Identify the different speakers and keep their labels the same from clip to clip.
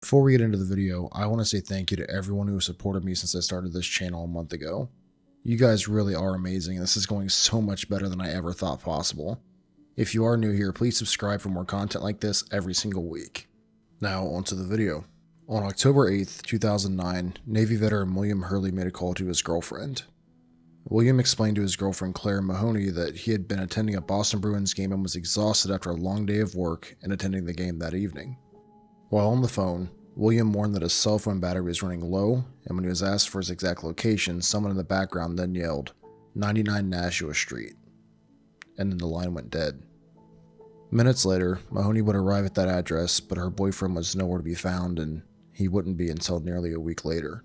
Speaker 1: Before we get into the video, I want to say thank you to everyone who has supported me since I started this channel a month ago. You guys really are amazing, and this is going so much better than I ever thought possible. If you are new here, please subscribe for more content like this every single week. Now, onto the video. On October 8th, 2009, Navy veteran William Hurley made a call to his girlfriend. William explained to his girlfriend Claire Mahoney that he had been attending a Boston Bruins game and was exhausted after a long day of work and attending the game that evening. While on the phone, William warned that his cell phone battery was running low, and when he was asked for his exact location, someone in the background then yelled, 99 Nashua Street, and then the line went dead. Minutes later, Mahoney would arrive at that address, but her boyfriend was nowhere to be found, and he wouldn't be until nearly a week later.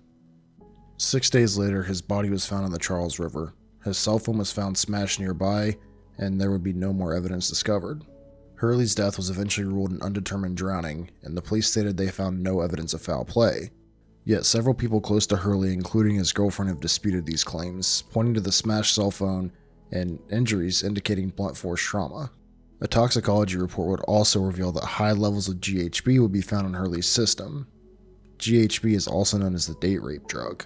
Speaker 1: 6 days later, his body was found in the Charles River. His cell phone was found smashed nearby, and there would be no more evidence discovered. Hurley's death was eventually ruled an undetermined drowning, and the police stated they found no evidence of foul play. Yet several people close to Hurley, including his girlfriend, have disputed these claims, pointing to the smashed cell phone and injuries indicating blunt force trauma. A toxicology report would also reveal that high levels of GHB would be found in Hurley's system. GHB is also known as the date rape drug.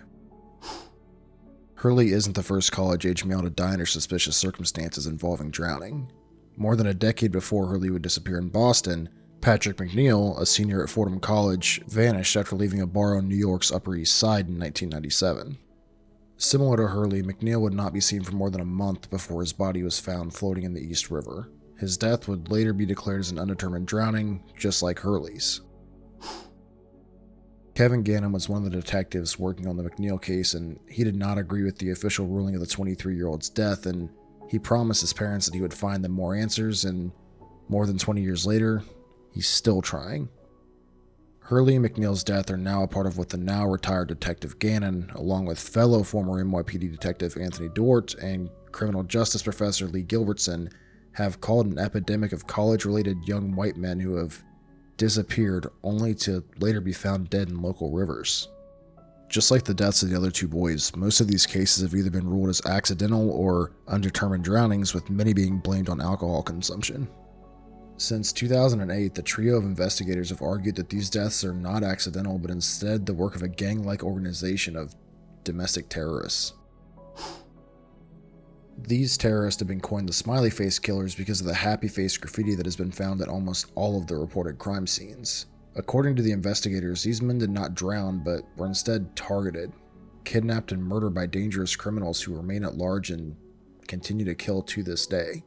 Speaker 1: Hurley isn't the first college-age male to die under suspicious circumstances involving drowning. More than a decade before Hurley would disappear in Boston, Patrick McNeil, a senior at Fordham College, vanished after leaving a bar on New York's Upper East Side in 1997. Similar to Hurley, McNeil would not be seen for more than a month before his body was found floating in the East River. His death would later be declared as an undetermined drowning, just like Hurley's. Kevin Gannon was one of the detectives working on the McNeil case, and he did not agree with the official ruling of the 23-year-old's death, and he promised his parents that he would find them more answers, and more than 20 years later, he's still trying. Hurley and McNeil's death are now a part of what the now retired Detective Gannon, along with fellow former NYPD Detective Anthony Dort and criminal justice professor Lee Gilbertson, have called an epidemic of college-related young white men who have disappeared only to later be found dead in local rivers. Just like the deaths of the other two boys, most of these cases have either been ruled as accidental or undetermined drownings, with many being blamed on alcohol consumption. Since 2008, the trio of investigators have argued that these deaths are not accidental, but instead the work of a gang-like organization of domestic terrorists. These terrorists have been coined the Smiley Face Killers because of the happy face graffiti that has been found at almost all of the reported crime scenes. According to the investigators, these men did not drown, but were instead targeted, kidnapped, and murdered by dangerous criminals who remain at large and continue to kill to this day.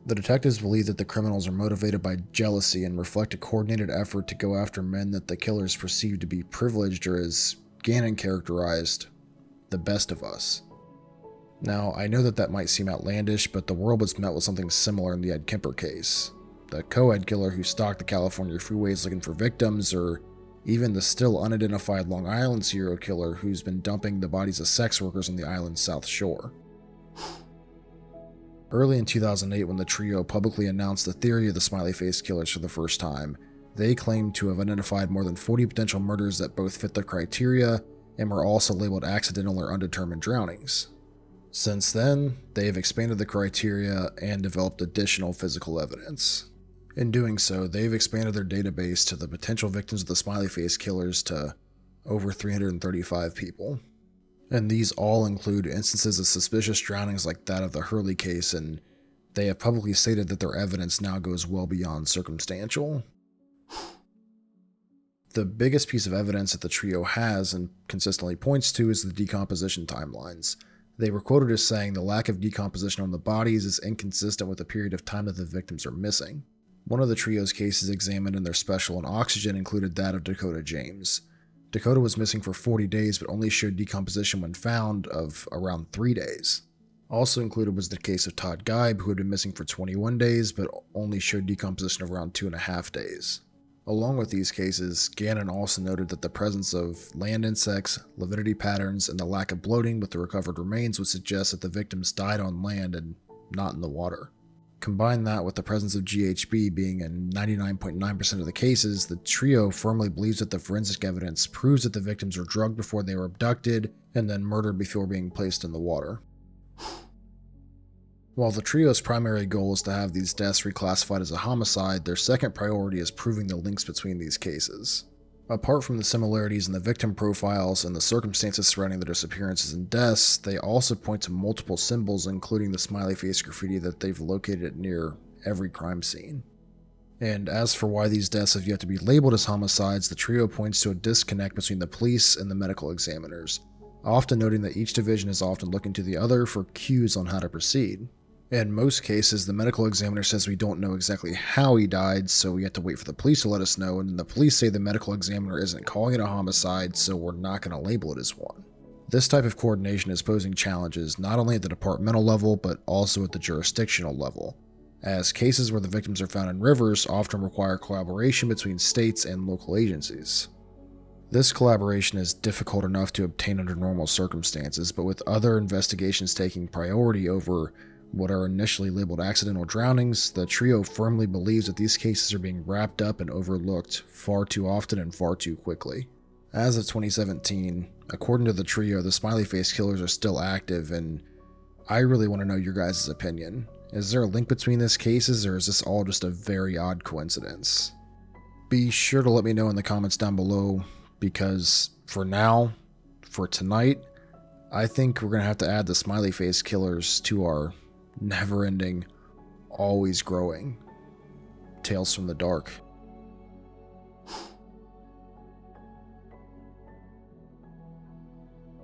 Speaker 1: The detectives believe that the criminals are motivated by jealousy and reflect a coordinated effort to go after men that the killers perceive to be privileged, or, as Gannon characterized, the best of us. Now, I know that might seem outlandish, but the world was met with something similar in the Ed Kemper case. The co-ed killer who stalked the California freeways looking for victims, or even the still unidentified Long Island serial killer who's been dumping the bodies of sex workers on the island's south shore. Early in 2008, when the trio publicly announced the theory of the Smiley Face Killers for the first time, they claimed to have identified more than 40 potential murders that both fit the criteria and were also labeled accidental or undetermined drownings. Since then, they have expanded the criteria and developed additional physical evidence. In doing so, they've expanded their database to the potential victims of the Smiley Face Killers to over 335 people. And these all include instances of suspicious drownings like that of the Hurley case, and they have publicly stated that their evidence now goes well beyond circumstantial. The biggest piece of evidence that the trio has and consistently points to is the decomposition timelines. They were quoted as saying the lack of decomposition on the bodies is inconsistent with the period of time that the victims are missing. One of the trio's cases examined in their special on oxygen included that of Dakota James. Dakota was missing for 40 days but only showed decomposition when found of around 3 days. Also included was the case of Todd Geib, who had been missing for 21 days but only showed decomposition of around 2.5 days. Along with these cases, Gannon also noted that the presence of land insects, lividity patterns, and the lack of bloating with the recovered remains would suggest that the victims died on land and not in the water. Combine that with the presence of GHB being in 99.9% of the cases, the trio firmly believes that the forensic evidence proves that the victims were drugged before they were abducted and then murdered before being placed in the water. While the trio's primary goal is to have these deaths reclassified as a homicide, their second priority is proving the links between these cases. Apart from the similarities in the victim profiles and the circumstances surrounding their disappearances and deaths, they also point to multiple symbols, including the smiley face graffiti that they've located near every crime scene. And as for why these deaths have yet to be labeled as homicides, the trio points to a disconnect between the police and the medical examiners, often noting that each division is often looking to the other for cues on how to proceed. In most cases, the medical examiner says we don't know exactly how he died, so we have to wait for the police to let us know, and the police say the medical examiner isn't calling it a homicide, so we're not going to label it as one. This type of coordination is posing challenges not only at the departmental level, but also at the jurisdictional level, as cases where the victims are found in rivers often require collaboration between states and local agencies. This collaboration is difficult enough to obtain under normal circumstances, but with other investigations taking priority over what are initially labeled accidental drownings, the trio firmly believes that these cases are being wrapped up and overlooked far too often and far too quickly. As of 2017, according to the trio, the Smiley Face Killers are still active, and I really want to know your guys' opinion. Is there a link between these cases, or is this all just a very odd coincidence? Be sure to let me know in the comments down below, because for now, for tonight, I think we're going to have to add the Smiley Face Killers to our never-ending, always growing Tales from the Dark.